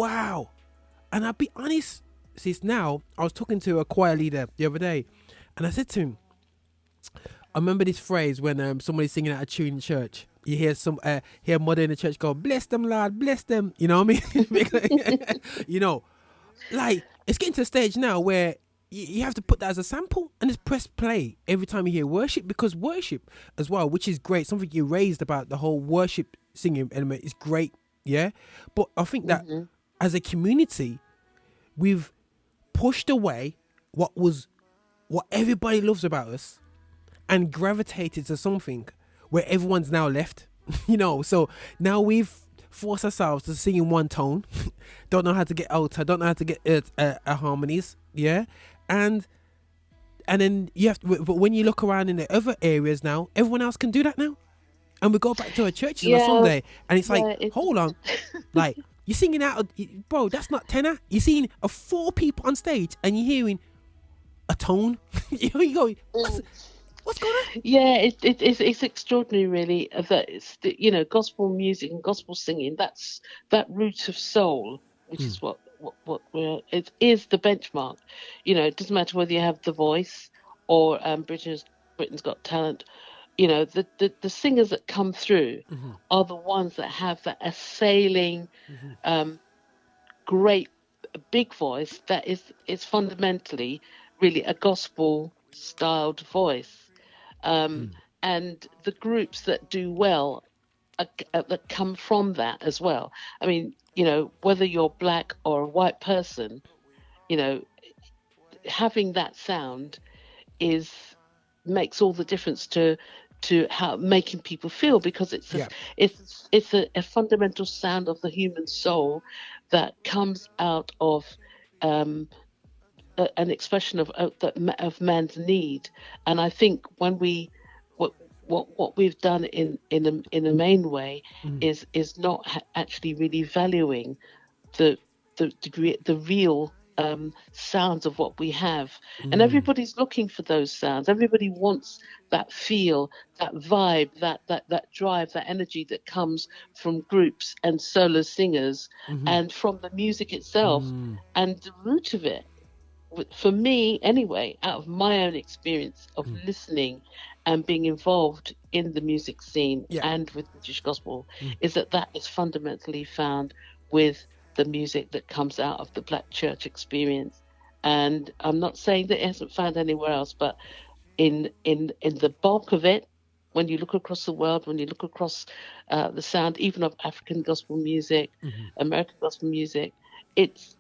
wow. And I'll be honest, sis, now, I was talking to a choir leader the other day, and I said to him, I remember this phrase when somebody's singing out a tune in church. You hear a mother in the church go, bless them, Lord, bless them. You know what I mean? You know, like, it's getting to a stage now where you have to put that as a sample and just press play every time you hear worship, because worship as well, which is great, something you raised about the whole worship singing element is great, yeah? But I think that as a community, we've pushed away what everybody loves about us and gravitated to something where everyone's now left, you know. So now we've forced ourselves to sing in one tone, don't know how to get alto, don't know how to get harmonies, yeah. And then you have to, but when you look around in the other areas now, everyone else can do that now, and we go back to our churches on a Sunday, and it's like, hold on, like, you're singing out, bro, that's not tenor. You're seeing 4 people on stage, and you're hearing a tone. You go, what's going on? Yeah, it's extraordinary, really. That it's gospel music and gospel singing. That's that root of soul, which is what it is the benchmark. You know, it doesn't matter whether you have The Voice or Britain's Got Talent. You know, the singers that come through are the ones that have that assailing, great big voice that is fundamentally really a gospel styled voice. And the groups that do well that come from that as well. I mean, you know, whether you're black or a white person, you know, having that sound makes all the difference to how making people feel, because it's a fundamental sound of the human soul that comes out of an expression of man's need. And I think when what we've done in a main way is not actually really valuing the real sounds of what we have. And everybody's looking for those sounds. Everybody wants that feel, that vibe, that drive, that energy that comes from groups and solo singers and from the music itself. And the root of it, for me anyway, out of my own experience of listening and being involved in the music scene and with British gospel, is that is fundamentally found with the music that comes out of the Black church experience. And I'm not saying that it hasn't found anywhere else, but in the bulk of it, when you look across the world, when you look across the sound even of African gospel music, American gospel music, it's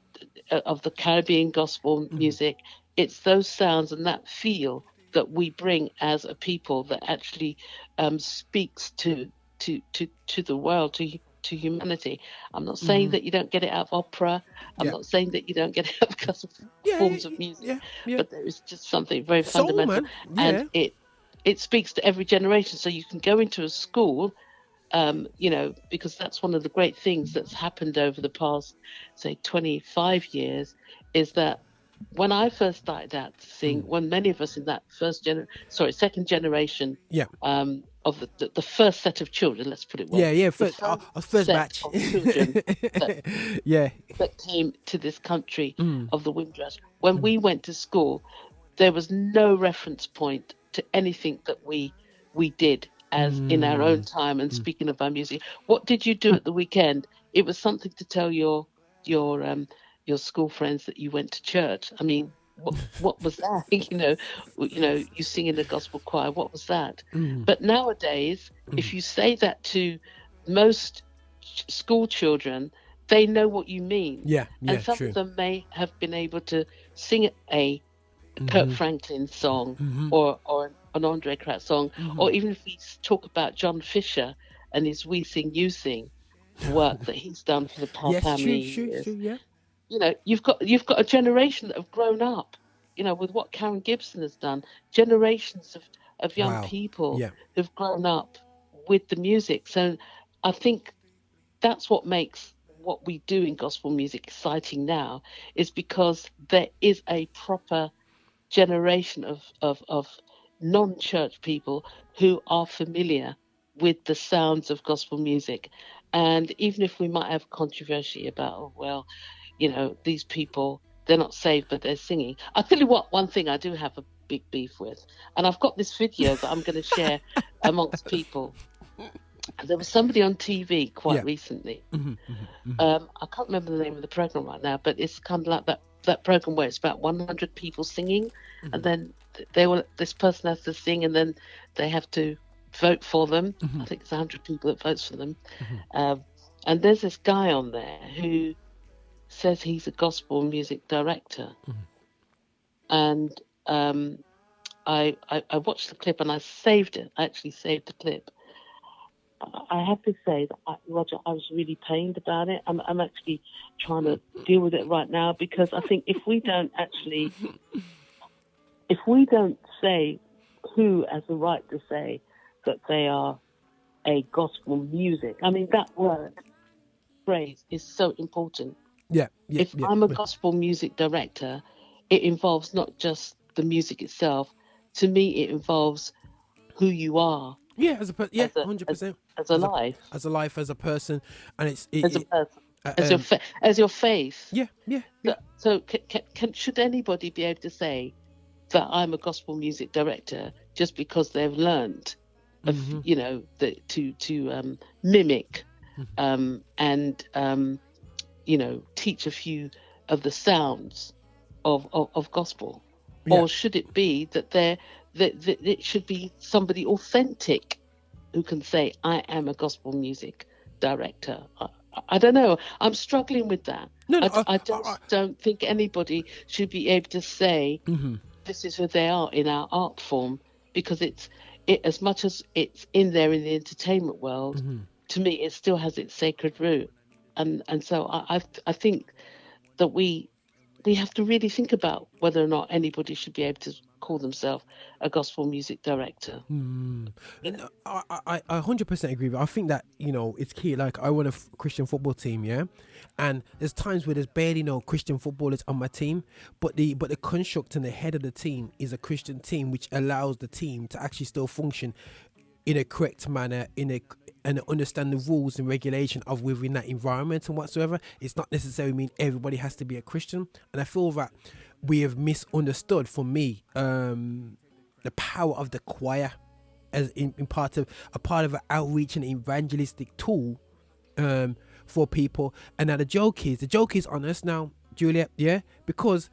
of the Caribbean gospel music, it's those sounds and that feel that we bring as a people that actually speaks to the world, to humanity. I'm not saying that you don't get it out of opera. I'm not saying that you don't get it out of gospel forms of music, but there is just something very fundamental, and it speaks to every generation. So you can go into a school, you know, because that's one of the great things that's happened over the past, say, 25 years, is that when I first started out to sing, when many of us in that second generation, of the first set of children, let's put it well, first batch of children that came to this country of the Windrush, when we went to school, there was no reference point to anything that we did as in our own time. And speaking of our music, what did you do at the weekend? It was something to tell your school friends that you went to church. I mean, what was that? you know, you sing in a gospel choir. What was that? But nowadays, if you say that to most school children, they know what you mean. And some of them may have been able to sing a Kurt Franklin song or an Andre Krat song, or even if we talk about John Fisher and his We Sing You Sing work that he's done for the past how many years. You know, you've got a generation that have grown up, you know, with what Karen Gibson has done. Generations of young people who've grown up with the music. So I think that's what makes what we do in gospel music exciting now, is because there is a proper generation of non-church people who are familiar with the sounds of gospel music. And even if we might have controversy about, oh, well, these people, they're not saved, but they're singing. I'll tell you what, one thing I do have a big beef with, and I've got this video that I'm going to share amongst people. And there was somebody on TV quite recently. I can't remember the name of the program right now, but it's kind of like that program where it's about 100 people singing, and then this person has to sing, and then they have to vote for them. I think it's 100 people that votes for them. And there's this guy on there who says he's a gospel music director. And I watched the clip and I saved it. I actually saved the clip. I have to say that, Roger, I was really pained about it. I'm actually trying to deal with it right now, because I think if we don't say who has the right to say that they are a gospel music, I mean, that phrase is so important. If I'm a gospel music director, it involves not just the music itself. To me, it involves who you are. Yeah, 100%. As a life, as a person, and as your faith. Yeah. So, should anybody be able to say that I'm a gospel music director just because they've learned, to mimic, and teach a few of the sounds of gospel, or should it be that it should be somebody authentic who can say, I am a gospel music director? I don't know. I'm struggling with that. I don't think anybody should be able to say this is who they are in our art form, because it as much as it's in there in the entertainment world, to me it still has its sacred root, and so I think that we have to really think about whether or not anybody should be able to call themselves a gospel music director. I 100% agree with you. I think that, it's key. Like, I run a Christian football team, and there's times where there's barely no Christian footballers on my team, but the construct and the head of the team is a Christian team, which allows the team to actually still function in a correct manner, and understand the rules and regulation of within that environment and whatsoever. It's not necessarily mean everybody has to be a Christian, and I feel that we have misunderstood, for me, the power of the choir as in part of an outreach and evangelistic tool for people. And now the joke is on us now, Juliet, because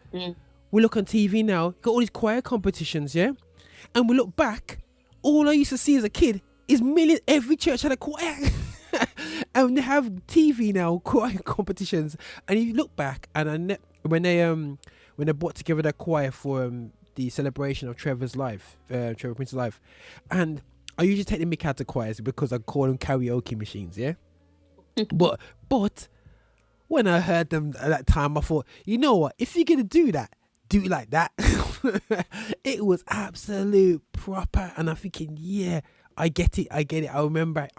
we look on TV now, got all these choir competitions, and we look back, all I used to see as a kid is every church had a choir. And they have TV now, choir competitions, and you look back, and when they brought together that choir for the celebration of Trevor Prince's life, and I usually take the mick out of choirs because I call them karaoke machines, but when I heard them at that time, I thought, you know what, if you're gonna do that, do it like that. It was absolute proper, and I'm thinking, I get it. I remember it,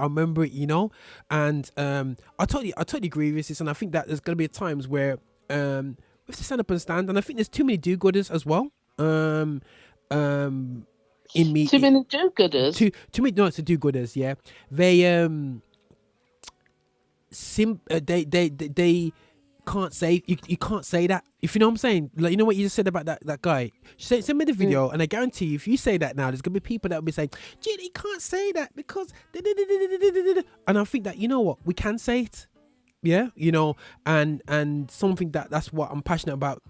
and I totally agree with this, and I think that there's gonna be times where we have to stand up and stand, and I think there's too many do-gooders as well. In me, too many do-gooders. Too many, no, it's a do-gooders. Yeah, they they can't say you can't say that, if you know what I'm saying. Like, you know what you just said about that guy. Send me the video, and I guarantee you, if you say that now, there's gonna be people that will be saying, "Gee, you can't say that because," and I think that, you know what, we can say it. And something that's what I'm passionate about.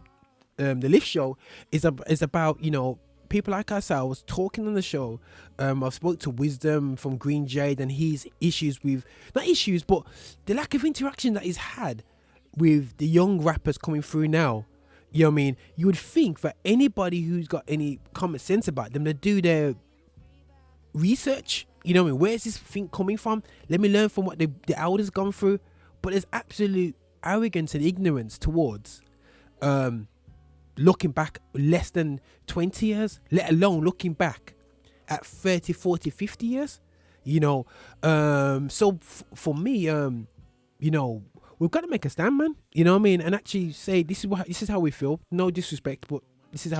The Lift Show is about, people like ourselves talking on the show. I've spoke to Wisdom from Green Jade, and his issues with, not issues, but the lack of interaction that he's had with the young rappers coming through now. You know what I mean? You would think that anybody who's got any common sense about them, they do their research. You know what I mean? Where's this thing coming from? Let me learn from what the elders gone through. But there's absolute arrogance and ignorance towards looking back less than 20 years, let alone looking back at 30, 40, 50 years. So for me, we've got to make a stand, man. You know what I mean? And actually say, this is how we feel. No disrespect, but this is how